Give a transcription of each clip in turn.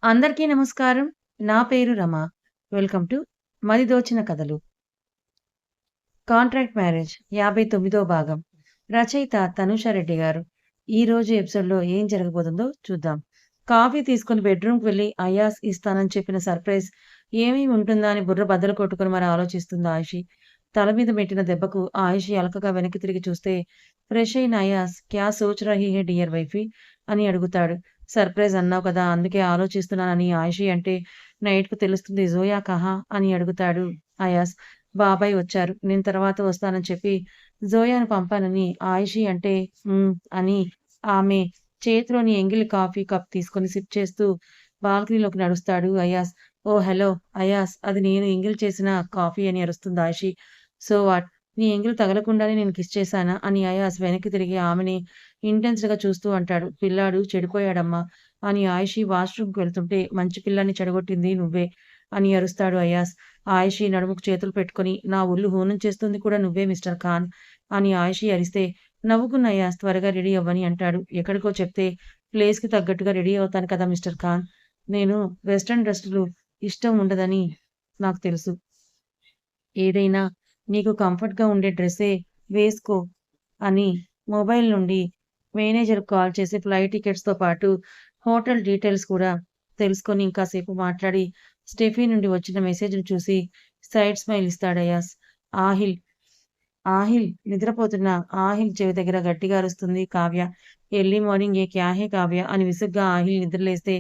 అందరికీ నమస్కారం. నా పేరు రమ. వెల్కమ్ టు 'మదిదోచిన కథలు'. కాంట్రాక్ట్ మ్యారేజ్ 59వ భాగం. రచయిత తనూష రెడ్డి గారు. ఈరోజు ఎపిసోడ్‌లో ఏం జరగబోతుందో చూద్దాం. కాఫీ తీసుకొని బెడ్‌రూమ్‌కి వెళ్లి అయాస్ ఇస్తానని చెప్పిన సర్ప్రైజ్ ఏమేమి ఉంటుందా అని బుర్ర బద్దలు కొట్టుకొని మరి ఆలోచిస్తుంది ఆయిషి. తల మీద పెట్టిన దెబ్బకు ఆయిషి అలకగా వెనక్కి తిరిగి చూస్తే ఫ్రెష్ అయిన అయాస్ క్యా సోచ్ రహీ హై డియర్ వైఫీ అని అడుగుతాడు. సర్ప్రైజ్ అన్నావు కదా! అందుకే ఆలోచిస్తున్నానని ఆయిషి అంటే నైట్‌కు తెలుస్తుంది. జోయా కహా? అని అడుగుతాడు అయాస్. బాబాయ్ వచ్చారు. నేను తర్వాత వస్తానని చెప్పి జోయాను పంపానని ఆయిషి అంటే అని ఆమె చేతిలోని ఎంగిలి కాఫీ కప్ తీసుకొని సిప్ చేస్తూ బాల్కనీలోకి నడుస్తాడు అయాస్. ఓహ్! హలో అయాస్, అది నేను ఎంగిల్ చేసిన కాఫీ అని అరుస్తుంది ఆయిషి. So what? నీ ఎంగిలి తగలకుండానే నేను కిస్ చేశానా? అని అయాస్ వెనక్కి తిరిగి ఆమెని ఇంటెన్స్‌గా చూస్తూ అంటాడు. పిల్లాడు చెడిపోయాడమ్మా అని ఆయిషి వాష్‌రూమ్‌కి వెళ్తుంటే మంచి పిల్లాడిని చెడగొట్టింది నువ్వే అని అరుస్తాడు అయాస్. ఆయిషి నడుముకు చేతులు పెట్టుకొని నా ఒళ్ళు హూనం చేస్తుంది కూడా నువ్వే మిస్టర్ ఖాన్ అని ఆయిషి అరిస్తే నవ్వుకున్న అయాస్ త్వరగా రెడీ అవ్వని అంటాడు. ఎక్కడికో చెప్తే ప్లేస్‌కి తగ్గట్టుగా రెడీ అవుతాను కదా మిస్టర్ ఖాన్. నేను వెస్టర్న్ డ్రెస్సులు ఇష్టం ఉండదని నాకు తెలుసు. ఏదైనా నీకు కంఫర్ట్‌గా ఉండే డ్రెస్సే వేసుకో అని మొబైల్ నుండి మేనేజర్‌కి కాల్ చేసి ఫ్లైట్ టికెట్స్‌తో పాటు హోటల్ డీటెయిల్స్ కూడా తెలుసుకొని ఇంకాసేపు మాట్లాడి స్టెఫీ నుండి వచ్చిన మెసేజ్‌ని చూసి సైడ్ స్మైల్ ఇస్తాడు అయాస్. ఆహిల్ ఆహిల్ నిద్రపోతున్న ఆహిల్ చెవి దగ్గర గట్టిగా అరుస్తుంది కావ్య. ఎర్లీ మార్నింగ్ ఏ క్యా హే కావ్య అని విసుగ్గా ఆహిల్ నిద్రలేస్తే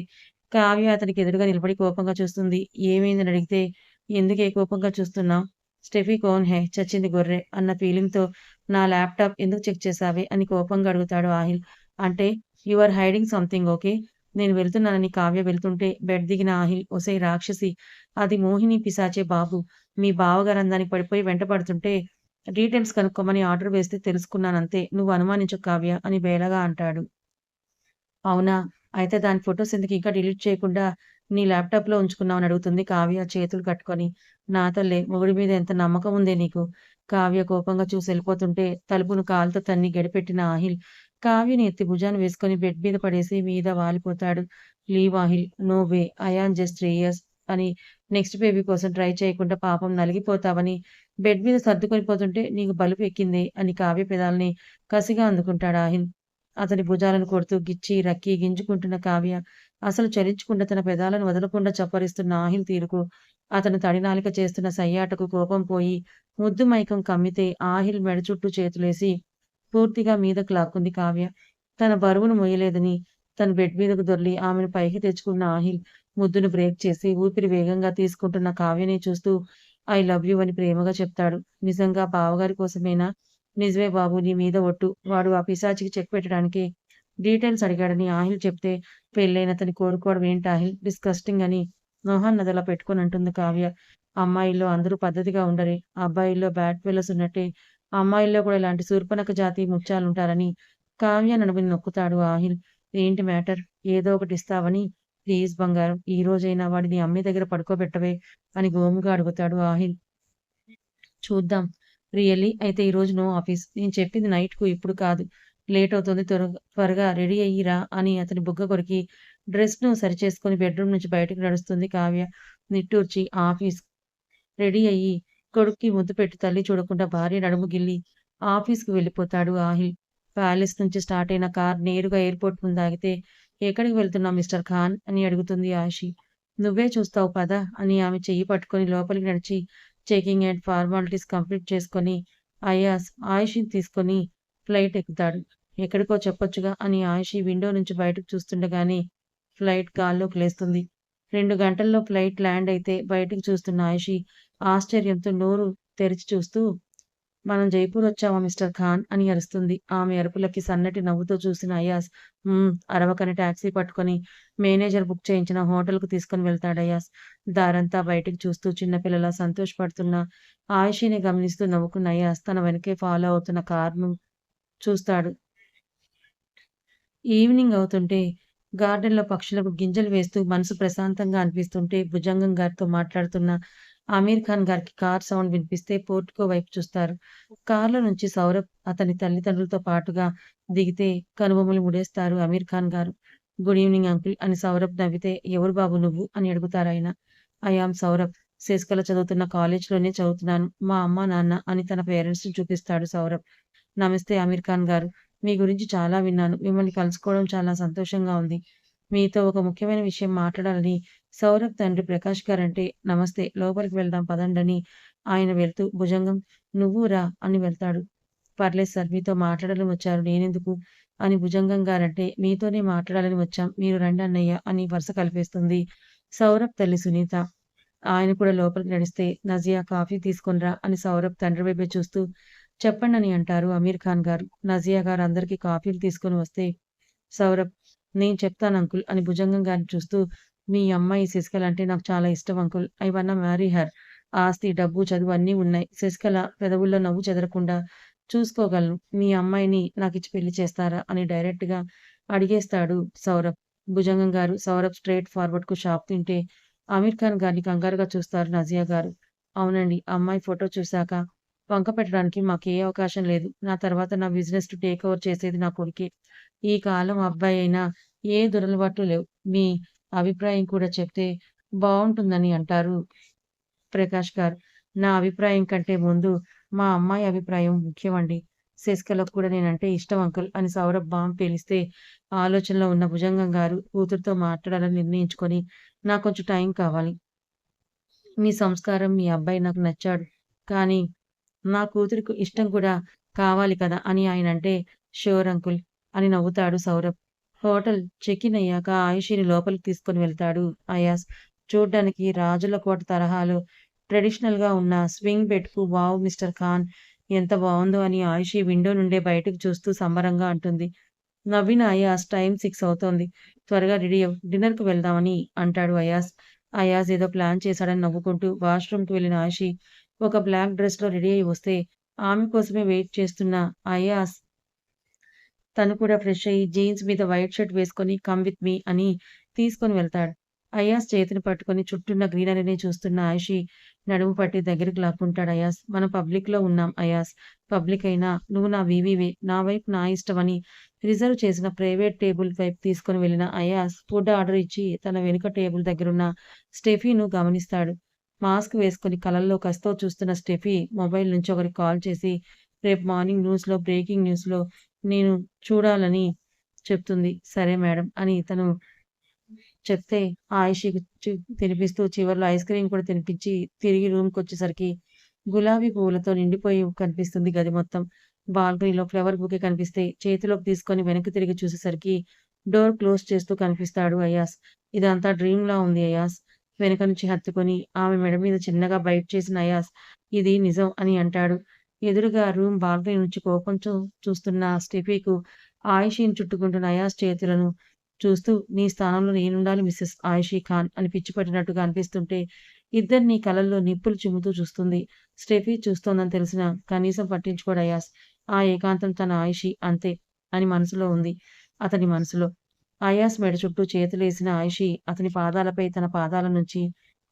కావ్య అతనికి ఎదురుగా నిలబడి కోపంగా చూస్తుంది. ఏమైందని అడిగితే ఎందుకే కోపంగా చూస్తున్నావు? స్టెఫీ కౌన్ హై? చచ్చింది గొర్రె అన్న ఫీలింగ్‌తో నా ల్యాప్‌టాప్ ఎందుకు చెక్ చేశావే? అని కోపంగా అడుగుతాడు ఆహిల్. అంటే you are hiding something okay. నేను వెళ్తున్నానని కావ్య వెళ్తుంటే బెడ్ దిగిన ఆహిల్ ఒసేయ్ రాక్షసి, అది మోహిని పిశాచే బాబు. మీ బావగారు అందానికి పడిపోయి వెంటపడుతుంటే డీటెయిల్స్ కనుక్కోమని ఆర్డర్ వేస్తే తెలుసుకున్నానంతే. నువ్వు అనుమానించకు కావ్య అని బేలగా అంటాడు. అవునా? అయితే దాని ఫోటోస్ ఎందుకు ఇంకా డిలీట్ చేయకుండా నీ ల్యాప్‌టాప్‌లో ఉంచుకున్నావని అడుగుతుంది కావ్య చేతులు కట్టుకొని. నా తల్లే మొగుడి మీద ఎంత నమ్మకం ఉందే నీకు? కావ్య కోపంగా చూసి ఎళ్ళిపోతుంటే తలుపును కాలుతో తన్ని గడిపెట్టిన ఆహిల్ కావ్యని ఎత్తి భుజాన వేసుకొని బెడ్ మీద పడేసి మీద వాలిపోతాడు. Leave Aahil. No way. I am just 3 years అని నెక్స్ట్ బేబీ కోసం ట్రై చేయకుండా పాపం నలిగిపోతావని బెడ్ మీద సర్దుకొని పోతుంటే నీకు బలుపు ఎక్కిందే అని కావ్య పెదాల్ని కసిగా అందుకుంటాడు ఆహిల్. అతని భుజాలను కొడుతూ గిచ్చి, రక్కి గింజుకుంటున్న కావ్య అసలు చలించకుండా తన పెదాలను వదలకుండా చప్పరిస్తున్న ఆహిల్ తీరుకు అతను తడినాలిక చేస్తున్న సయ్యాటకు కోపం పోయి ముద్దు మైకం కమ్మితే ఆహిల్ మెడ చుట్టూ చేతులేసి పూర్తిగా మీదకు లాక్కుంది కావ్య. తన బరువును మోయలేదని తన బెడ్ మీదకు దొర్లి ఆమెను పైకి తెచ్చుకున్న ఆహిల్ ముద్దును బ్రేక్ చేసి ఊపిరి వేగంగా తీసుకుంటున్న కావ్యని చూస్తూ ఐ లవ్ యూ అని ప్రేమగా చెప్తాడు. నిజంగా బావగారి కోసమేనా? నిజమే బాబు, నీ మీద ఒట్టు. వాడు ఆ పిశాచికి చెక్ పెట్టడానికి డీటెయిల్స్ అడిగాడని ఆహిల్ చెప్తే పెళ్ళైనతన్ని కోరుకోవడం ఏంటి ఆహిల్? డిస్గస్టింగ్ అని మొహాన్నదలా పెట్టుకొని అంటుంది కావ్య. అమ్మాయిల్లో అందరూ పద్ధతిగా ఉండరే. అబ్బాయిల్లో బ్యాడ్ ఫెలోస్ ఉన్నట్టే అమ్మాయిల్లో కూడా ఇలాంటి శూర్పణఖ జాతి ముత్యాలుంటారని కావ్య నడుముని నొక్కుతాడు ఆహిల్. ఏంటి మ్యాటర్? ఏదో ఒకటి ఇస్తావని ప్లీజ్ బంగారం, ఈ రోజైనా వాడిని అమ్మి దగ్గర పడుకోబెట్టవే అని గోముగా అడుగుతాడు ఆహిల్. చూద్దాం. రియల్లీ? అయితే ఈరోజు నో ఆఫీస్. నేను చెప్పింది నైట్‌కు ఇప్పుడు కాదు. లేట్ అవుతుంది. త్వరగా రెడీ అయ్యి రా అని అతని బుగ్గ కొరికి డ్రెస్‌ను సరిచేసుకొని బెడ్‌రూమ్ నుంచి బయటకు నడుస్తుంది కావ్య. నిట్టూర్చి ఆఫీస్ రెడీ అయ్యి కొడుక్కి ముద్దు పెట్టి తల్లి చూడకుండా భార్య నడుము గిల్లి ఆఫీస్‌కి వెళ్ళిపోతాడు ఆహిల్. ప్యాలెస్ నుంచి స్టార్ట్ అయిన కార్ నేరుగా ఎయిర్‌పోర్ట్ ముందు ఆగితే ఎక్కడికి వెళ్తున్నావు మిస్టర్ ఖాన్ అని అడుగుతుంది ఆయిషి. నువ్వే చూస్తావు పద అని ఆమె చెయ్యి పట్టుకొని లోపలికి నడిచి చెకింగ్ అండ్ ఫార్మాలిటీస్ కంప్లీట్ చేసుకొని అయాస్ ఆయిషిని తీసుకొని ఫ్లైట్ ఎక్కుతాడు. ఎక్కడికో చెప్పొచ్చుగా అని ఆయిషి విండో నుంచి బయటకు చూస్తుండగానే ఫ్లైట్ గాల్లోకి లేస్తుంది. 2 గంటల్లో ఫ్లైట్ ల్యాండ్ అయితే బయటికి చూస్తున్న ఆయిషి ఆశ్చర్యంతో నోరు తెరిచి చూస్తూ మనం జైపూర్ వచ్చామా మిస్టర్ ఖాన్ అని అరుస్తుంది. ఆమె అరుపులకి సన్నటి నవ్వుతో చూసిన అయాస్ అరవకని టాక్సీ పట్టుకొని మేనేజర్ బుక్ చేయించిన హోటల్‌కు తీసుకొని వెళ్తాడు అయాస్. దారంతా బయటికి చూస్తూ చిన్నపిల్లలా సంతోషపడుతున్న ఆయిషిని గమనిస్తూ నవ్వుకున్న అయాస్ తన వెనకే ఫాలో అవుతున్న కార్‌ను చూస్తాడు. ఈవినింగ్ అవుతుంటే గార్డెన్‌లో పక్షులకు గింజలు వేస్తూ మనసు ప్రశాంతంగా అనిపిస్తుంటే భుజంగం గారితో మాట్లాడుతున్న ఆమీర్ ఖాన్ గారికి కార్ సౌండ్ వినిపిస్తే పోర్టికో వైపు చూస్తారు. కార్‌లో నుంచి సౌరభ్ అతని తల్లిదండ్రులతో పాటుగా దిగితే కనుబొమలు ముడేస్తారు అమీర్ ఖాన్ గారు. గుడ్ ఈవెనింగ్ అంకుల్ అని సౌరభ్ నవ్వితే, ఎవరు బాబు నువ్వు అని అడుగుతారాయన. I am Saurabh. శశికళ చదువుతున్న కాలేజ్‌లోనే చదువుతున్నాను. మా అమ్మ, నాన్న అని తన పేరెంట్స్‌ని చూపిస్తాడు సౌరభ్. నమస్తే అమీర్ ఖాన్ గారు. మీ గురించి చాలా విన్నాను. మిమ్మల్ని కలుసుకోవడం చాలా సంతోషంగా ఉంది. మీతో ఒక ముఖ్యమైన విషయం మాట్లాడాలని సౌరభ్ తండ్రి ప్రకాష్ గారంటే, నమస్తే లోపలికి వెళ్దాం పదండని ఆయన వెళ్తూ, భుజంగం నువ్వు రా అని వెళ్తాడు. పర్లేదు సార్ మీతో మాట్లాడాలని వచ్చారు. నేనెందుకు? అని భుజంగం గారంటే, మీతోనే మాట్లాడాలని వచ్చాం. మీరు రండి అన్నయ్య అని వరుస కలిపేస్తుంది సౌరభ్ తల్లి సునీత. ఆయన కూడా లోపలికి నడిస్తే, నజియా కాఫీ తీసుకొనిరా అని సౌరభ్ తండ్రి వైపే చూస్తూ చెప్పండని అంటారు అమీర్ ఖాన్ గారు. నజియా గారు అందరికీ కాఫీలు తీసుకొని వస్తే, సౌరభ్ నేను చెప్తాను అంకుల్ అని భుజంగం గారిని చూస్తూ, మీ అమ్మాయి శశికళ అంటే నాకు చాలా ఇష్టం uncle. I wanna marry her. ఆస్తి, డబ్బు, చదువు అన్నీ ఉన్నాయి. శశికళ పెదవుల్లో నవ్వు చెదరకుండా చూసుకోగలను. మీ అమ్మాయిని నాకిచ్చి పెళ్లి చేస్తారా? అని డైరెక్ట్‌గా అడిగేస్తాడు సౌరభ్. భుజంగం గారు సౌరభ్ స్ట్రెయిట్ ఫార్వర్డ్‌కు షాక్ తింటే, అమీర్ ఖాన్ గారిని కంగారుగా చూస్తారు నజియా గారు. అవునండి. అమ్మాయి ఫోటో చూసాక వంక పెట్టడానికి మాకే అవకాశం లేదు. నా తర్వాత నా బిజినెస్ టేక్ ఓవర్ చేసేది నా కొడుకే. ఈ కాలం అబ్బాయైనా ఏ దురలవాట్లు లేవు. మీ అభిప్రాయం కూడా చెప్తే బావుంటుందని అంటారు ప్రకాష్ గారు. నా అభిప్రాయం కంటే ముందు మా అమ్మాయి అభిప్రాయం ముఖ్యమండి. శశికళకు కూడా నేనంటే ఇష్టం అంకుల్ అని సౌరభ్ బాంబ్ పేలిస్తే, ఆలోచనలో ఉన్న భుజంగం గారు కూతురితో మాట్లాడాలని నిర్ణయించుకొని, నాకు కొంచెం టైం కావాలి. మీ సంస్కారం, మీ అబ్బాయి నాకు నచ్చాడు. కానీ నా కూతురికి ఇష్టం కూడా కావాలి కదా! అని ఆయనంటే, ష్యూర్ అంకుల్ అని నవ్వుతాడు సౌరభ్. హోటల్ చెక్ ఇన్ అయ్యాక ఆయిషిని లోపలికి తీసుకొని వెళ్తాడు అయాస్. చూడ్డానికి రాజుల కోట తరహాలో ట్రెడిషనల్‌గా ఉన్న స్వింగ్ బెడ్‌కు వావ్ మిస్టర్ ఖాన్ ఎంత బావుందో అని ఆయిషి విండో నుండే బయటకు చూస్తూ సంబరంగా అంటుంది. నవ్విన అయాస్ టైం 6 అవుతోంది. త్వరగా రెడీ అవ్వు. డిన్నర్‌కి వెళ్దామని అంటాడు అయాస్. అయాజ్ ఏదో ప్లాన్ చేశాడని నవ్వుకుంటూ వాష్‌రూమ్‌కి వెళ్ళిన ఆషి ఒక బ్లాక్ డ్రెస్‌లో రెడీ అయ్యి వస్తే, ఆమె కోసమే వెయిట్ చేస్తున్న అయాస్ తను కూడా ఫ్రెష్ అయ్యి జీన్స్ మీద వైట్ షర్ట్ వేసుకొని కమ్ విత్ మీ అని తీసుకొని వెళ్తాడు. అయాస్ చేతిని పట్టుకొని చుట్టూన్న గ్రీనరీని చూస్తున్న ఆయిషి నడుము పట్టి దగ్గరికి లాక్కుంటాడు అయాస్. మనం పబ్లిక్‌లో ఉన్నాం అయాస్. పబ్లిక్ అయినా నువ్వు నా బీవీవే. నా వైపు నా ఇష్టమని రిజర్వ్ చేసిన ప్రైవేట్ టేబుల్ వైపు తీసుకొని వెళ్ళిన అయాస్ ఫుడ్ ఆర్డర్ ఇచ్చి తన వెనుక టేబుల్ దగ్గరున్న స్టెఫీను గమనిస్తాడు. మాస్క్ వేసుకొని కళ్ళల్లో కసితో చూస్తున్న స్టెఫీ మొబైల్ నుంచి ఒకరికి కాల్ చేసి, రేపు మార్నింగ్ న్యూస్‌లో బ్రేకింగ్ న్యూస్‌లో నేను చూడాలని చెప్తుంది. సరే మేడం అని తను చెప్తే ఆయిషకి తినిపిస్తూ చివర్లో ఐస్ క్రీమ్ కూడా తినిపించి తిరిగి రూమ్‌కొచ్చేసరికి గులాబీ పువ్వులతో నిండిపోయి కనిపిస్తుంది గది మొత్తం. బాల్కనీలో ఫ్లవర్ బొకే కనిపిస్తే చేతిలోకి తీసుకొని వెనక్కి తిరిగి చూసేసరికి డోర్ క్లోజ్ చేస్తూ కనిపిస్తాడు అయాస్. ఇదంతా డ్రీమ్‌లా ఉంది అయాస్. వెనక నుంచి హత్తుకొని ఆమె మెడ మీద చిన్నగా బైట్ చేసిన అయాస్ ఇది నిజం అని అంటాడు. ఎదురుగా రూమ్ బాల్కనీ నుంచి కోపంతో చూస్తున్న స్టెఫీకు ఆయిషీని చుట్టుకుంటున్న అయాస్ చేతులను చూస్తూ, నీ స్థానంలో నేనుండాలి మిసెస్ ఆయిషీ ఖాన్ అని పిచ్చి పట్టినట్టుగా అనిపిస్తుంటే, ఇద్దరిని కళ్ళల్లో నిప్పులు చిమ్ముతూ చూస్తుంది. స్టెఫీ చూస్తోందని తెలిసినా కనీసం పట్టించుకోడు అయాస్. ఆ ఏకాంతం తన ఆయిషీ అంతే అని మనసులో ఉంది అతని మనసులో. అయాస్ మెడ చుట్టూ చేతులేసిన ఆయిషీ అతని పాదాలపై తన పాదాల నుంచి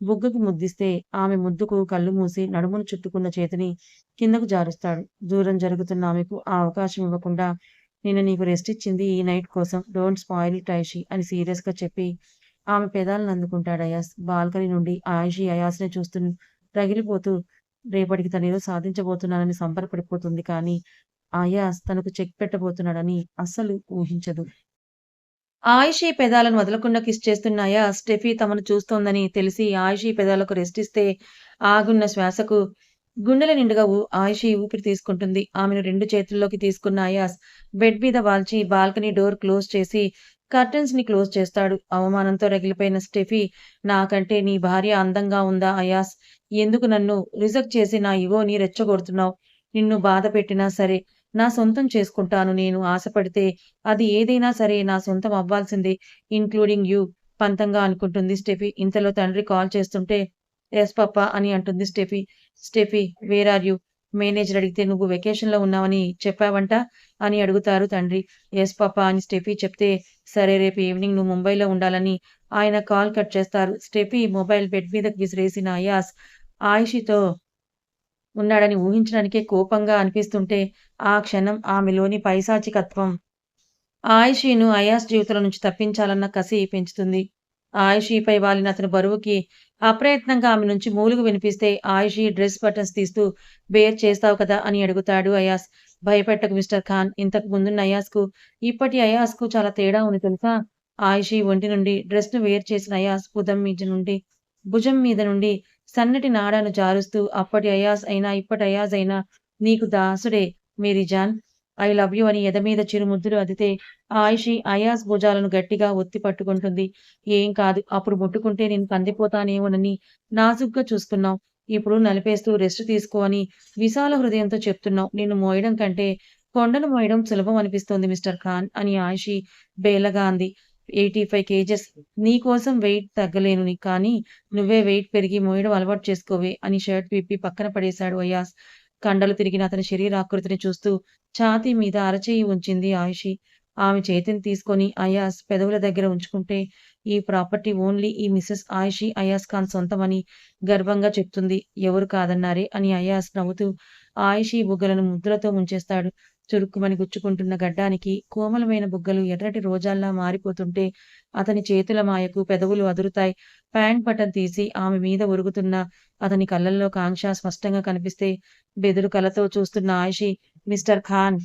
బుగ్గకి ముద్దిస్తే, ఆమె ముద్దుకు కళ్ళు మూసి నడుమును చుట్టుకున్న చేతిని కిందకు జారుస్తాడు. దూరం జరుగుతున్న ఆమెకు ఆ అవకాశం ఇవ్వకుండా, నిన్న నీకు రెస్ట్ ఇచ్చింది ఈ నైట్ కోసం. డోంట్ స్పాయిల్ ఇట్ ఐషీ అని సీరియస్‌గా చెప్పి, ఆమె పెదాలను అందుకుంటాడు అయాస్. బాల్కనీ నుండి ఆయిషీ అయాస్‌నే చూస్తూ రగిలిపోతూ, రేపటికి తనేదో సాధించబోతున్నానని సంబరపడిపోతుంది కానీ, అయాస్ తనకు చెక్ పెట్టబోతున్నాడని అస్సలు ఊహించదు. ఆయిషీ పెదాలను వదలకుండా కిస్ చేస్తున్న అయాస్, స్టెఫీ తమను చూస్తోందని తెలిసి ఆయిషీ పెదాలకు రెస్ట్ ఇస్తే, ఆగున్న శ్వాసకు గుండెల నిండుగా ఆయిషీ ఊపిరి తీసుకుంటుంది. ఆమెను 2 చేతుల్లోకి తీసుకున్న అయాస్ బెడ్ మీద వాల్చి బాల్కనీ డోర్ క్లోజ్ చేసి కర్టెన్స్‌ని క్లోజ్ చేస్తాడు. అవమానంతో రగిలిపోయిన స్టెఫీ, నాకంటే నీ భార్య అందంగా ఉందా అయాస్? ఎందుకు నన్ను రిజెక్ట్ చేసి నా ఇగోని రెచ్చగొడుతున్నావు? నిన్ను బాధ పెట్టినా సరే, నా సొంతం చేసుకుంటాను నేను ఆశపడితే. అది ఏదైనా సరే నా సొంతం అవ్వాల్సిందే. ఇంక్లూడింగ్ యూ పంతంగా అనుకుంటుంది స్టెఫీ. ఇంతలో తండ్రి కాల్ చేస్తుంటే, యెస్ పప్పా అని అంటుంది Steffi. Steffi where are you? Manager అడిగితే నువ్వు వెకేషన్‌లో ఉన్నావని చెప్పావంట అని అడుగుతారు తండ్రి. యెస్ పప్పా అని స్టెఫీ చెప్తే, సరే రేపు ఈవినింగ్ నువ్వు ముంబైలో ఉండాలని ఆయన కాల్ కట్ చేస్తారు. స్టెఫీ మొబైల్ బెడ్ మీదకి విసిరేసిన అయాస్ ఆయిషితో ఉన్నాడని ఊహించడానికే కోపంగా అనిపిస్తుంటే, ఆ క్షణం ఆమెలోని పైశాచికత్వం ఆయిషీను అయాస్ జీవితంలో నుంచి తప్పించాలన్న కసి పెంచుతుంది. ఆయిషీపై వాలిన అతని బరువుకి అప్రయత్నంగా ఆమె నుంచి మూలుగు వినిపిస్తే ఆయిషీ డ్రెస్ బటన్స్ తీస్తూ బేర్ చేస్తావు కదా అని అడుగుతాడు అయాస్. భయపెట్టకు మిస్టర్ ఖాన్. ఇంతకు ముందున్న అయాస్‌కు, ఇప్పటి అయాస్‌కు చాలా తేడా ఉంది తెలుసా? ఆయిషీ ఒంటి నుండి డ్రెస్‌ను వేరు చేసిన అయాస్ భుజం మీద నుండి సన్నటి నాడను జారుస్తూ అప్పటి అయాస్ అయినా, ఇప్పటి అయాజ్ అయినా నీకు దాసుడే మేరీ జాన్. ఐ లవ్ యూ అని ఎద మీద చిరుముద్దులు అదితే ఆయిషీ అయాస్ భుజాలను గట్టిగా ఒత్తి పట్టుకుంటుంది. ఏం కాదు. అప్పుడు ముట్టుకుంటే నేను కందిపోతానేమోనని నాజూగ్గా చూసుకున్నావు. ఇప్పుడు నలిపేస్తూ రెస్ట్ తీసుకో అని విశాల హృదయంతో చెప్తున్నావు. నిన్ను మోయడం కంటే కొండను మోయడం సులభం అనిపిస్తోంది మిస్టర్ ఖాన్ అని ఆయిషీ బేలగా అంది. 85 కేజెస్. నీ కోసం వెయిట్ తగ్గలేనుని. కానీ నువ్వే వెయిట్ పెరిగి మోయడం అలవాటు చేసుకోవే అని షర్ట్ విప్పి పక్కన పడేశాడు అయాస్. కండలు తిరిగిన అతని శరీరాకృతిని చూస్తూ ఛాతీ మీద అరచెయ్యి ఉంచింది ఆయిషి. ఆమె చేతిని తీసుకొని అయాస్ పెదవుల దగ్గర ఉంచుకుంటే, ఈ ప్రాపర్టీ ఓన్లీ ఈ మిసెస్ ఆయిషి అయాస్ ఖాన్ సొంతమని గర్వంగా చెప్తుంది. ఎవరు కాదన్నారే అని అయాస్ నవ్వుతూ ఆయిషి బుగ్గలను ముద్దులతో ముంచేస్తాడు. చురుక్కుమని గుచ్చుకుంటున్న గడ్డానికి కోమలమైన బుగ్గలు ఎర్రటి రోజాల్లా మారిపోతుంటే అతని చేతుల మాయకు పెదవులు అదురుతాయి. ప్యాంట్ బటన్ తీసి ఆమె మీద ఒరుగుతున్న అతని కళ్ళల్లో కాంక్ష స్పష్టంగా కనిపిస్తే బెదురు కళ్ళతో చూస్తున్న ఆయిషి, మిస్టర్ ఖాన్,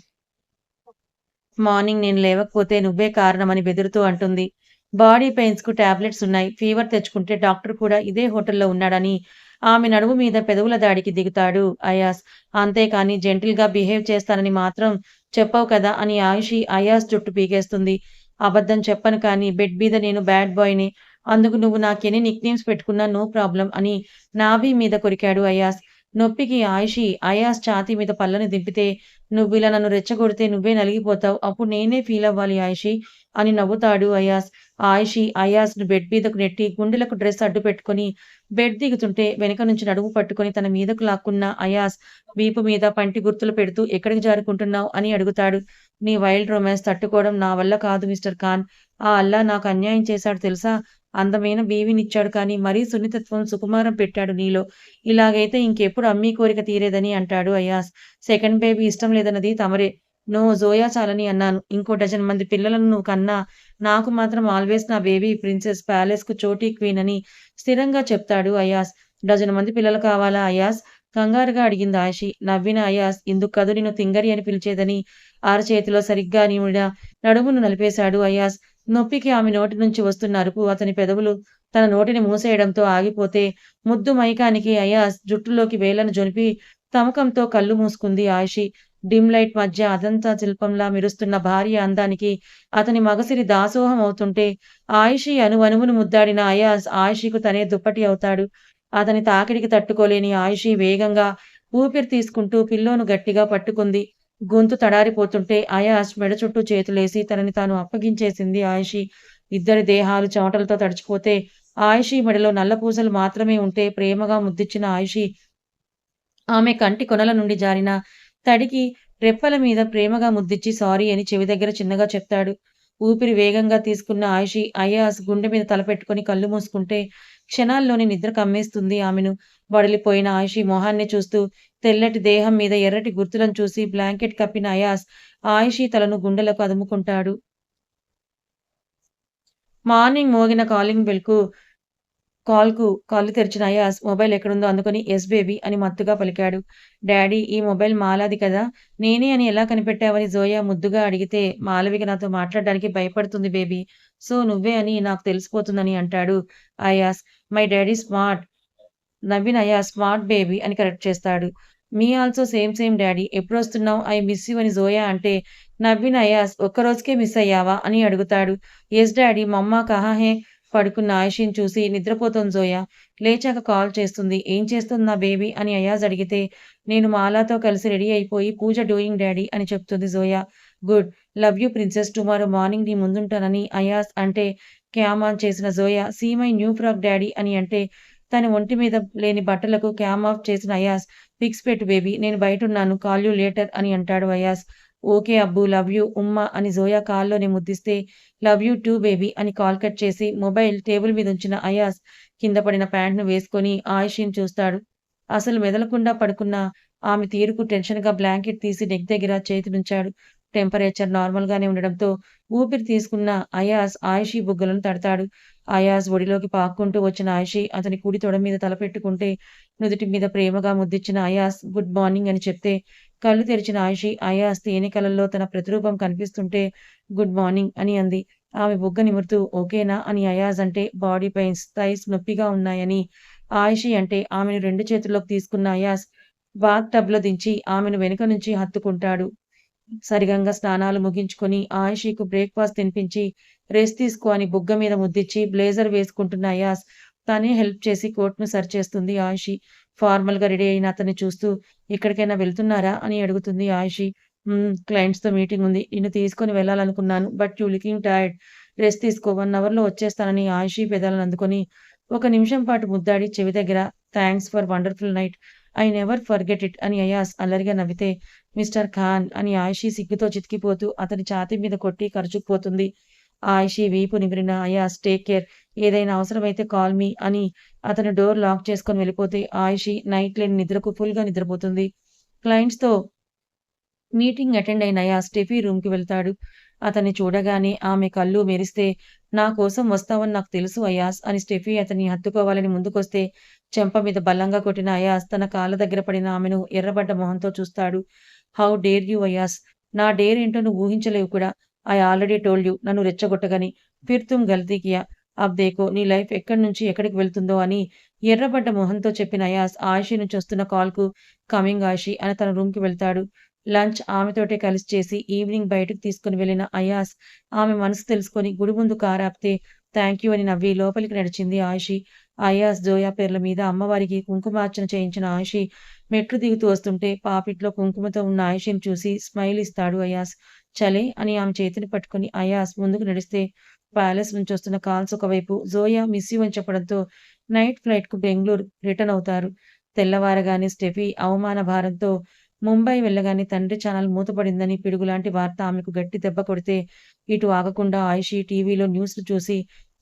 మార్నింగ్ నేను లేవకపోతే నువ్వే కారణమని బెదురుతూ అంటుంది. బాడీ పెయిన్స్‌కు టాబ్లెట్స్ ఉన్నాయి. ఫీవర్ తెచ్చుకుంటే డాక్టర్ కూడా ఇదే హోటల్‌లో ఉన్నాడని ఆమె నడుము మీద పెదవుల దాడికి దిగుతాడు అయాస్. అంతేకాని జెంటిల్‌గా బిహేవ్ చేస్తానని మాత్రం చెప్పవు కదా అని ఆయిషి అయాస్ జుట్టు పీకేస్తుంది. అబద్ధం చెప్పను కానీ బెడ్ మీద నేను బ్యాడ్ బాయ్‌ని. అందుకు నువ్వు నాకెన్ని నిక్‌నేమ్స్ పెట్టుకున్నా నో ప్రాబ్లమ్ అని నాభి మీద కొరికాడు అయాస్. నొప్పికి ఆయిషి అయాస్ ఛాతీ మీద పళ్ళను దింపితే నువ్విలా నన్ను రెచ్చగొడితే నువ్వే నలిగిపోతావు. అప్పుడు నేనే ఫీలవ్వాలి ఆయిషీ అని నవ్వుతాడు అయాస్. ఆయిషీ అయాస్‌ను బెడ్ మీదకు నెట్టి గుండెలకు డ్రెస్ అడ్డు పెట్టుకొని బెడ్ దిగుతుంటే వెనక నుంచి నడుము పట్టుకొని తన మీదకు లాక్కున్న అయాస్ వీపు మీద పంటి గుర్తులు పెడుతూ ఎక్కడికి జారుకుంటున్నావు అని అడుగుతాడు. నీ వైల్డ్ రొమాన్స్ తట్టుకోవడం నా వల్ల కాదు మిస్టర్ ఖాన్. ఆ అల్లా నాకు అన్యాయం చేశాడు తెలుసా? అందమైన బీవీనిచ్చాడు కానీ మరీ సున్నితత్వం, సుకుమారం పెట్టాడు నీలో. ఇలాగైతే ఇంకెప్పుడు అమ్మీ కోరిక తీరేదని అంటాడు అయాస్. సెకండ్ బేబీ ఇష్టం లేదన్నది తమరే. నో జోయా చాలని అన్నాను. ఇంకో డజన్ మంది పిల్లలను నువ్వు కన్నా నాకు మాత్రం ఆల్వేస్ నా బేబీ ప్రిన్సెస్ ప్యాలెస్‌కు చోటీ క్వీన్ అని స్థిరంగా చెప్తాడు అయాస్. డజను మంది పిల్లలు కావాలా అయాస్? కంగారుగా అడిగింది ఆయిషి. నవ్విన అయాస్ ఇందుకు కదు నిన్ను తింగరి అని పిలిచేదని అరచేతిలో సరిగ్గా నిమిడ నడుమును నలిపేశాడు అయాస్. నొప్పికి ఆమె నోటి నుంచి వస్తున్న అరుపు అతని పెదవులు తన నోటిని మూసేయడంతో ఆగిపోతే ముద్దు మైకానికి అయాస్ జుట్టులోకి వేళ్లను జొనిపి తమకంతో కళ్ళు మూసుకుంది ఆయిషి. డిమ్ లైట్ మధ్య అదంతా శిల్పంలా మెరుస్తున్న భార్య అందానికి అతని మగసిరి దాసోహం అవుతుంటే ఆయిషి అణువణువును ముద్దాడిన అయాస్ ఆయిషికు తనే దుప్పటి అవుతాడు. అతని తాకిడికి తట్టుకోలేని ఆయిషి వేగంగా ఊపిరి తీసుకుంటూ పిల్లోను గట్టిగా పట్టుకుంది. గొంతు తడారిపోతుంటే అయాస్ మెడ చుట్టూ చేతులేసి తనని తాను అప్పగించేసింది ఆయిషి. ఇద్దరి దేహాలు చెమటలతో తడిచిపోతే ఆయిషి మెడలో నల్లపూసలు మాత్రమే ఉంటే ప్రేమగా ముద్దిచ్చిన ఆయిషి ఆమె కంటి కొనల నుండి జారిన తడికి రెప్పల మీద ప్రేమగా ముద్దిచ్చి సారీ అని చెవి దగ్గర చిన్నగా చెప్తాడు. ఊపిరి వేగంగా తీసుకున్న ఆయిషి అయాస్ గుండె మీద తలపెట్టుకొని కళ్ళు మూసుకుంటే క్షణాల్లోనే నిద్ర కమ్మేస్తుంది ఆమెను. వడిలిపోయిన ఆయిషి మొహాన్ని చూస్తూ తెల్లటి దేహం మీద ఎర్రటి గుర్తులను చూసి బ్లాంకెట్ కప్పిన అయాస్ ఆయిషి తలను గుండెలకు అదుముకుంటాడు. మార్నింగ్ మోగిన కాల్‌కు కళ్ళు తెరిచిన అయాస్ మొబైల్ ఎక్కడుందో అందుకొని యెస్ బేబీ అని మత్తుగా పలికాడు. డాడీ ఈ మొబైల్ మాలాది కదా! నేనే అని ఎలా కనిపెట్టావని జోయా ముద్దుగా అడిగితే మాలవిక నాతో మాట్లాడడానికి భయపడుతుంది బేబీ. సో నువ్వే అని నాకు తెలిసిపోతుందని అంటాడు అయాస్. My daddy smart. నవ్విన అయాస్ స్మార్ట్ బేబీ అని కరెక్ట్ చేస్తాడు. Me also same same daddy. ఎప్పుడొస్తున్నావు? ఐ మిస్ యూ అని జోయా అంటే నవ్విన అయాస్ ఒక్క రోజుకే మిస్ అయ్యావా? అని అడుగుతాడు. యెస్ డాడీ మమ్మా కహా హే? పడుకున్న ఆయిషిని చూసి నిద్రపోతోంది జోయా. లేచాక కాల్ చేస్తుంది. ఏం చేస్తుంది నా బేబీ అని అయాజ్ అడిగితే నేను మాలాతో కలిసి రెడీ అయిపోయి పూజ డూయింగ్ డాడీ అని చెప్తుంది Zoya. Good. Love you princess. Tomorrow morning నీ ముందుంటానని అయాజ్ అంటే క్యామ్ ఆన్ చేసిన Zoya see my new frock daddy అని అంటే తన ఒంటి మీద లేని బట్టలకు క్యామ్ ఆఫ్ చేసిన అయాజ్ పిక్స్ పెట్టు బేబీ. నేను బయటున్నాను. కాల్ యూ లేటర్ అని అంటాడు అయాజ్. ఓకే అబ్బూ లవ్ యూ ఉమ్మా అని జోయా కాల్లోనే ముద్దిస్తే లవ్ యూ టూ బేబీ అని కాల్ కట్ చేసి మొబైల్ టేబుల్ మీద ఉంచిన అయాజ్ కింద పడిన ప్యాంట్‌ను వేసుకొని ఆయిషిని చూస్తాడు. అసలు మెదలకుండా పడుకున్న ఆమె తీరుకు టెన్షన్‌గా బ్లాంకెట్ తీసి నెక్ దగ్గర చేతులుంచాడు. టెంపరేచర్ నార్మల్‌గానే ఉండడంతో ఊపిరి తీసుకున్న అయాస్ ఆయిషీ బుగ్గలను తడతాడు. అయాస్ ఒడిలోకి పాక్కుంటూ వచ్చిన ఆయిషీ అతని కుడి తొడ మీద తలపెట్టుకుంటే, నుదిటి మీద ప్రేమగా ముద్దిచ్చిన అయాస్ గుడ్ మార్నింగ్ అని చెప్తే, కళ్ళు తెరిచిన ఆయిషీ అయాస్ తేనె కళ్ళల్లో తన ప్రతిరూపం కనిపిస్తుంటే గుడ్ మార్నింగ్ అని అంది. ఆమె బుగ్గ నిమురుతూ ఓకేనా అని అయాజ్ అంటే బాడీ పెయిన్స్, థైస్ నొప్పిగా ఉన్నాయని. ఆయిషీ అంటే ఆమెను 2 చేతుల్లోకి తీసుకున్న అయాస్ బాత్ టబ్‌లో దించి ఆమెను వెనుక నుంచి హత్తుకుంటాడు. సరిగంగా స్నానాలు ముగించుకొని ఆయిషీకు బ్రేక్‌ఫాస్ట్ తినిపించి, రెస్ట్ తీసుకో అని బుగ్గ మీద ముద్దిచ్చి బ్లేజర్ వేసుకుంటున్న అయాస్ తనే హెల్ప్ చేసి కోట్‌ను సరిచేస్తుంది ఆయిషీ. ఫార్మల్‌గా రెడీ అయిన అతన్ని చూస్తూ ఎక్కడికైనా వెళ్తున్నారా అని అడుగుతుంది ఆయిషీ. క్లయింట్స్‌తో మీటింగ్ ఉంది. నిన్ను తీసుకొని వెళ్ళాలనుకున్నాను. But you looking tired. Rest తీసుకో 1 అవర్‌లో వచ్చేస్తానని ఆయిషీ పెదాలను అందుకొని, ఒక నిమిషం పాటు ముద్దాడి చెవి దగ్గర thanks for wonderful night. I never forget it అని అయాస్ అల్లరిగా నవ్వితే, మిస్టర్ ఖాన్ అని ఆయిషీ సిగ్గుతో చితికిపోతూ అతని ఛాతీ మీద కొట్టి కరుచుకుపోతుంది. ఆయిషీ వీపు నిమిరిన అయాస్ టేక్ కేర్. ఏదైనా అవసరమైతే కాల్ మీ అని అతను డోర్ లాక్ చేసుకొని వెళ్ళిపోతే ఆయిషీ నైట్ లేని నిద్రకు ఫుల్‌గా నిద్రపోతుంది. క్లయింట్స్‌తో మీటింగ్ అటెండ్ అయిన అయాస్ స్టెఫీ రూమ్‌కి వెళ్తాడు. అతన్ని చూడగానే ఆమె కళ్ళు మెరిస్తే, నా కోసం వస్తావని నాకు తెలుసు అయాస్ అని స్టెఫీ అతన్ని హత్తుకోవాలని ముందుకొస్తే, చెంప మీద బల్లంగా కొట్టిన అయాస్ తన కాళ్ళ దగ్గర పడిన ఆమెను ఎర్రబడ్డ మొహంతో చూస్తాడు. How dare you అయాస్! నా డేర్ ఏంటో నువ్వు ఊహించలేవు కూడా. ఐ ఆల్రెడీ టోల్డ్ యూ నన్ను రెచ్చగొట్టగని. ఫిర్ తుమ్ గల్తీ కియా. అబ్ దేఖో నీ లైఫ్ ఎక్కడి నుంచి ఎక్కడికి వెళ్తుందో అని ఎర్రబడ్డ మొహంతో చెప్పిన అయాస్ ఆయిషీ నుంచి వస్తున్న కాల్‌కు కమింగ్ ఆయిషీ అని తన రూమ్‌కి వెళ్తాడు. లంచ్ ఆమెతోటే కలిసి చేసి ఈవినింగ్ బయటకు తీసుకొని వెళ్ళిన అయాస్ ఆమె మనసు తెలుసుకొని గుడి ముందు కారాపితే థాంక్యూ అని నవ్వి లోపలికి నడిచింది ఆయిషీ. అయాస్, జోయా పేర్ల మీద అమ్మవారికి కుంకుమార్చన చేయించిన ఆయిషీ మెట్లు దిగుతూ వస్తుంటే పాపిట్లో కుంకుమతో ఉన్న ఆయిషీని చూసి స్మైల్ ఇస్తాడు అయాస్. చలే అని ఆమె చేతిని పట్టుకొని అయాస్ ముందుకు నడిస్తే ప్యాలెస్ నుంచి వస్తున్న కాల్స్ ఒకవైపు, జోయా మిస్ యూ అని చెప్పడంతో నైట్ ఫ్లైట్‌కు బెంగుళూరు రిటర్న్ అవుతారు. తెల్లవారగానే స్టెఫీ అవమాన భారంతో ముంబై వెళ్ళగానే తండ్రి ఛానెల్ మూతపడిందని పిడుగులాంటి వార్త ఆమెకు గట్టి దెబ్బ కొడితే, ఇటు ఆగకుండా ఆయిషీ టీవీలో న్యూస్‌లు చూసి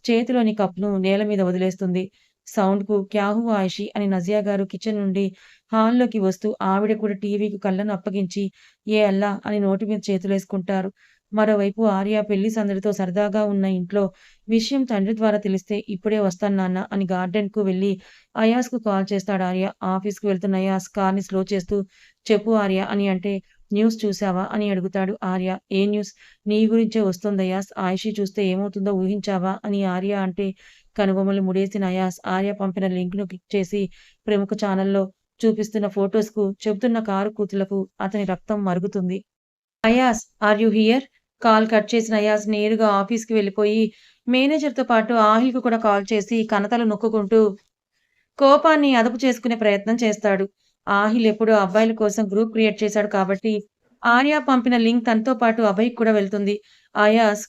చేతిలోని కప్‌ను నేల మీద వదిలేస్తుంది. సౌండ్‌కు క్యా హువా ఆయిషీ అని నజియా గారు కిచెన్ నుండి హాల్‌లోకి వస్తూ ఆవిడ కూడా టీవీకి కళ్ళను అప్పగించి, ఏ అల్లా అని నోటి మీద చేతులేసుకుంటారు. మరోవైపు ఆర్య పెళ్లి సందడితో సరదాగా ఉన్న ఇంట్లో విషయం తండ్రి ద్వారా తెలిస్తే, ఇప్పుడే వస్తాను నాన్న అని గార్డెన్‌కు వెళ్లి అయాస్‌కు కాల్ చేస్తాడు ఆర్య. ఆఫీస్‌కి వెళ్తున్న అయాస్ కార్‌ని స్లో చేస్తూ చెప్పు ఆర్య అని అంటే, న్యూస్ చూసావా? అని అడుగుతాడు ఆర్య. ఏ న్యూస్? నీ గురించే వస్తోందయాస్. ఆయిషీ చూస్తే ఏమవుతుందో ఊహించావా? అని ఆర్య అంటే, కనుబొమలు ముడేసిన అయాస్ ఆర్య పంపిన లింక్‌ను క్లిక్ చేసి ప్రముఖ ఛానెల్‌లో చూపిస్తున్న ఫోటోస్‌కు చెబుతున్న కారు కూతలకు అతని రక్తం మరుగుతుంది. Ayaz are you here? Call cut చేసిన అయాస్ నేరుగా ఆఫీస్‌కి వెళ్ళిపోయి మేనేజర్‌తో పాటు ఆహిల్‌కి కూడా కాల్ చేసి కనతలు నొక్కుకుంటూ కోపాన్ని అదుపు చేసుకునే ప్రయత్నం చేస్తాడు. ఆహిల్ ఎప్పుడో అబ్బాయిల కోసం గ్రూప్ క్రియేట్ చేశాడు కాబట్టి, ఆర్య పంపిన లింక్ తనతో పాటు అభయ్‌కి కూడా వెళ్తుంది. అయాస్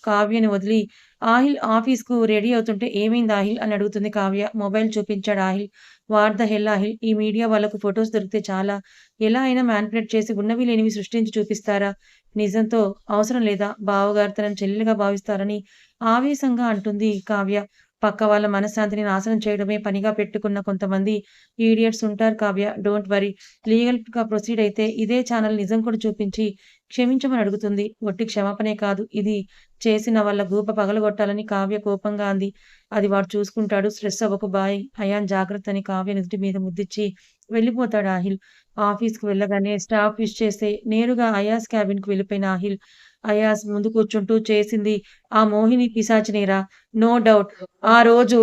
కావ్యని వదిలి ఆహిల్ ఆఫీస్‌కు రెడీ అవుతుంటే ఏమైంది ఆహిల్ అని అడుగుతుంది కావ్య. మొబైల్ చూపించాడు Aahil. What the hell Aahil! ఈ మీడియా వాళ్ళకు ఫోటోస్ దొరికితే చాలా. ఎలా అయినా మ్యానిప్యులేట్ చేసి ఉన్నవి లేనివి సృష్టించి చూపిస్తారా? నిజంతో అవసరం లేదా? బావగారు తనని చెల్లెలుగా భావిస్తారని ఆవేశంగా అంటుంది కావ్య. పక్క వాళ్ళ మనశ్శాంతిని నాశనం చేయడమే పనిగా పెట్టుకున్న కొంతమంది ఈడియట్స్ ఉంటారు కావ్య. Don't worry. లీగల్‌గా ప్రొసీడ్ అయితే ఇదే ఛానెల్ నిజం కూడా చూపించి క్షమించమని అడుగుతుంది. ఒట్టి క్షమాపణే కాదు, ఇది చేసిన వాళ్ళ గూప పగలగొట్టాలని కావ్య కోపంగా అంది. అది వాడు చూసుకుంటాడు. స్ట్రెస్ అవ్వకు బాయ్. అయాన్ జాగ్రత్త అని కావ్య నుదిటి మీద ముద్దిచ్చి వెళ్ళిపోతాడు ఆహిల్. ఆఫీస్‌కి వెళ్ళగానే స్టాఫ్ విష్ చేస్తే నేరుగా అయాస్ క్యాబిన్‌కి వెళ్ళిపోయిన ఆహిల్, అయాస్ ముందు కూర్చుంటూ చేసింది ఆ మోహిని పిశాచినేరా? No doubt. ఆ రోజు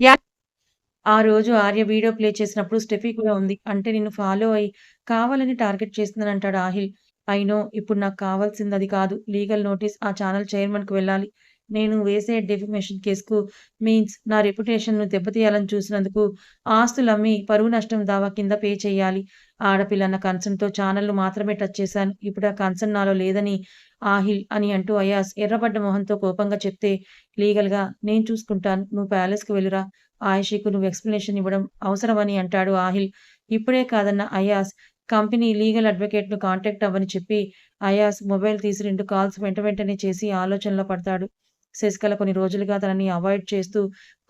యాహ్! ఆ రోజు ఆర్య వీడియో ప్లే చేసినప్పుడు స్టెఫీ కూడా ఉంది. అంటే నిన్ను ఫాలో అయ్యి కావాలని టార్గెట్ చేసిందనంటాడు ఆహిల్. I know. ఇప్పుడు నాకు కావాల్సిందది కాదు. లీగల్ నోటీస్ ఆ ఛానెల్ చైర్మన్‌కి వెళ్ళాలి. నేను వేసే డెఫమేషన్ కేస్‌కు మీన్స్ నా రెప్యుటేషన్‌ను దెబ్బతీయాలని చూసినందుకు ఆస్తులమ్మి పరువు నష్టం దావా కింద పే చేయాలి. ఆడపిల్లన్న కన్సర్న్‌తో ఛానెల్‌ను మాత్రమే టచ్ చేశాను. ఇప్పుడు ఆ కన్సర్న్ నాలో లేదని ఆహిల్ అని అంటూ అయాస్ ఎర్రబడ్డ మొహంతో కోపంగా చెప్తే, లీగల్‌గా నేను చూసుకుంటాను. నువ్వు ప్యాలెస్‌కి వెళ్ళిరా. ఆయిషీకు నువ్వు ఎక్స్‌ప్లనేషన్ ఇవ్వడం అవసరమని అంటాడు ఆహిల్. ఇప్పుడే కాదన్న అయాస్ కంపెనీ లీగల్ అడ్వకేట్‌ను కాంటాక్ట్ అవ్వని చెప్పి, అయాస్ మొబైల్ తీసి 2 కాల్స్ వెంటనే చేసి ఆలోచనలో పడతాడు. శశికళ కొన్ని రోజులుగా తనని అవాయిడ్ చేస్తూ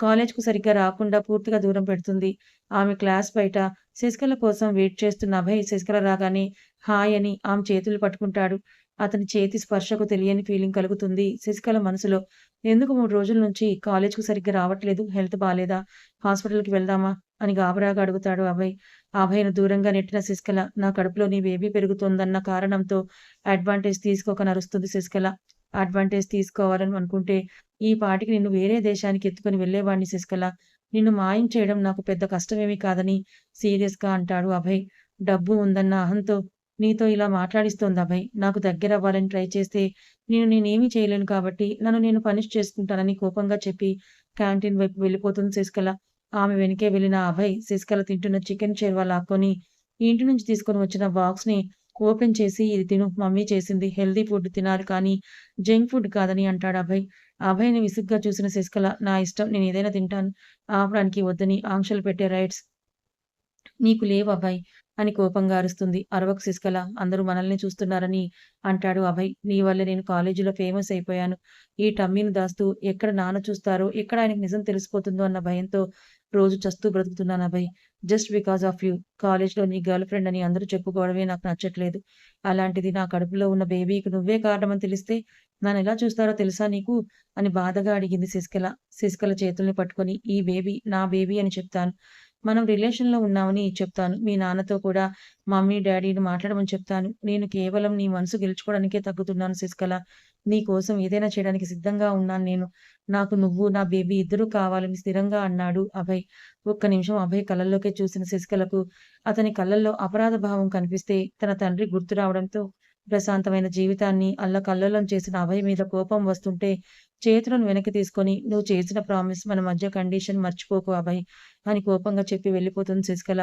కాలేజ్‌కు సరిగ్గా రాకుండా పూర్తిగా దూరం పెడుతుంది. ఆమె క్లాస్ బయట శశికళ కోసం వెయిట్ చేస్తున్న అభయ్ శశికళ రాగానే హాయ్ అని ఆమె చేతులు పట్టుకుంటాడు. అతని చేతి స్పర్శకు తెలియని ఫీలింగ్ కలుగుతుంది శశికళ మనసులో. ఎందుకు 3 రోజుల నుంచి కాలేజ్‌కు సరిగ్గా రావట్లేదు? హెల్త్ బాలేదా? హాస్పిటల్‌కి వెళ్దామా? అని గాబరాగా అడుగుతాడు అభయ్. అభయ్‌ను దూరంగా నెట్టిన శశికళ, నా కడుపులో నీ బేబీ పెరుగుతోందన్న కారణంతో అడ్వాంటేజ్ తీసుకోకని అరుస్తుంది శశికళ. అడ్వాంటేజ్ తీసుకోవాలని అనుకుంటే ఈ పాటికి నిన్ను వేరే దేశానికి ఎత్తుకొని వెళ్ళేవాడిని శశికళ. నిన్ను మాయం చేయడం నాకు పెద్ద కష్టమేమీ కాదని సీరియస్‌గా అంటాడు అభయ్. డబ్బు ఉందన్న అహంతో నీతో ఇలా మాట్లాడిస్తోంది అభయ్. నాకు దగ్గరవ్వాలని ట్రై చేస్తే నేనేమీ చేయలేను కాబట్టి నన్ను నేను పనిష్ చేసుకుంటానని కోపంగా చెప్పి క్యాంటీన్ వైపు వెళ్ళిపోతుంది శశికళ. ఆమె వెనకే వెళ్ళిన అభయ్ శశికళ తింటున్న చికెన్ షేర్వా లాక్కొని ఇంటి నుంచి తీసుకొని వచ్చిన బాక్స్‌ని ఓపెన్ చేసి ఇది తిను మమ్మీ చేసింది. హెల్తీ ఫుడ్ తినాలి కానీ జంక్ ఫుడ్ కాదని అంటాడు అభయ్. అభయ్‌ని విసుగ్గా చూసిన శశికళ నా ఇష్టం నేనేదైనా తింటాను. ఆపడానికి వద్దని ఆంక్షలు పెట్టే రైట్స్ నీకు లేవభయ్ అని కోపంగా అరుస్తుంది. అరవకు శశికళ అందరూ మనల్నే చూస్తున్నారని అంటాడు అభయ్. నీ వల్లే నేను కాలేజీలో ఫేమస్ అయిపోయాను. ఈ టమ్మీని దాస్తూ ఎక్కడ నాన్న చూస్తారో, ఎక్కడ ఆయనకి నిజం తెలిసిపోతుందో అన్న భయంతో రోజు చస్తూ బ్రతుకుతున్నాను Abhay. Just because of you. కాలేజ్‌లో నీ గర్ల్ ఫ్రెండ్ అని అందరూ చెప్పుకోవడమే నాకు నచ్చట్లేదు. అలాంటిది నా కడుపులో ఉన్న బేబీకి నువ్వే కారణమని తెలిస్తే నన్నెలా చూస్తారో తెలుసా నీకు? అని బాధగా అడిగింది శశికళ. శశికళ చేతుల్ని పట్టుకొని ఈ బేబీ నా బేబీ అని చెప్తాను. మనం రిలేషన్‌లో ఉన్నామని చెప్తాను. మీ నాన్నతో కూడా మమ్మీ, డ్యాడీని మాట్లాడమని చెప్తాను. నేను కేవలం నీ మనసు గెలుచుకోవడానికే తగ్గుతున్నాను శశికళ. నీ కోసం ఏదైనా చేయడానికి సిద్ధంగా ఉన్నాను నేను. నాకు నువ్వు, నా బేబీ ఇద్దరూ కావాలని స్థిరంగా అన్నాడు అభయ్. ఒక్క నిమిషం అభయ్ కళ్ళల్లోకే చూసిన శశికళకు అతని కళ్ళల్లో అపరాధ భావం కనిపిస్తే తన తండ్రి గుర్తు రావడంతో ప్రశాంతమైన జీవితాన్ని అల్లకల్లోలం చేసిన అభయ్ మీద కోపం వస్తుంటే చేతులను వెనక్కి తీసుకొని "నువ్వు చేసిన ప్రామిస్ మన మధ్య కండిషన్ మర్చిపోకు అభయ్" అని కోపంగా చెప్పి వెళ్ళిపోతుంది శశికళ.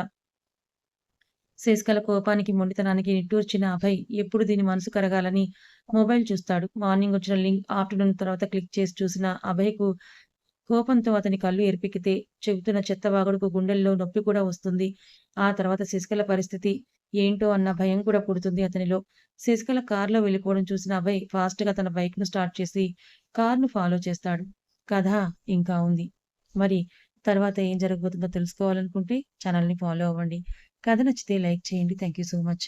శశికళ కోపానికి, మొండితనానికి నిట్టూర్చిన అభయ్ ఎప్పుడు దీని మనసు కరగాలని మొబైల్ చూస్తాడు. మార్నింగ్ వచ్చిన లింక్ ఆఫ్టర్‌నూన్ తర్వాత క్లిక్ చేసి చూసిన అభయ్‌కు కోపంతో అతని కళ్ళు ఎరిపెక్కితే చెబుతున్న చెత్తవాగుడుకు గుండెల్లో నొప్పి కూడా వస్తుంది. ఆ తర్వాత శశికళ పరిస్థితి ఏంటో అన్న భయం కూడా పుడుతుంది అతనిలో. శశికళ కారులో వెళ్ళిపోవడం చూసిన అభయ్ ఫాస్ట్‌గా తన బైక్‌ను స్టార్ట్ చేసి కార్‌ను ఫాలో చేస్తాడు. కథ ఇంకా ఉంది. మరి తర్వాత ఏం జరగబోతుందో తెలుసుకోవాలనుకుంటే ఛానెల్‌ని ఫాలో అవ్వండి. కథ నచ్చితే లైక్ చేయండి. Thank you so much.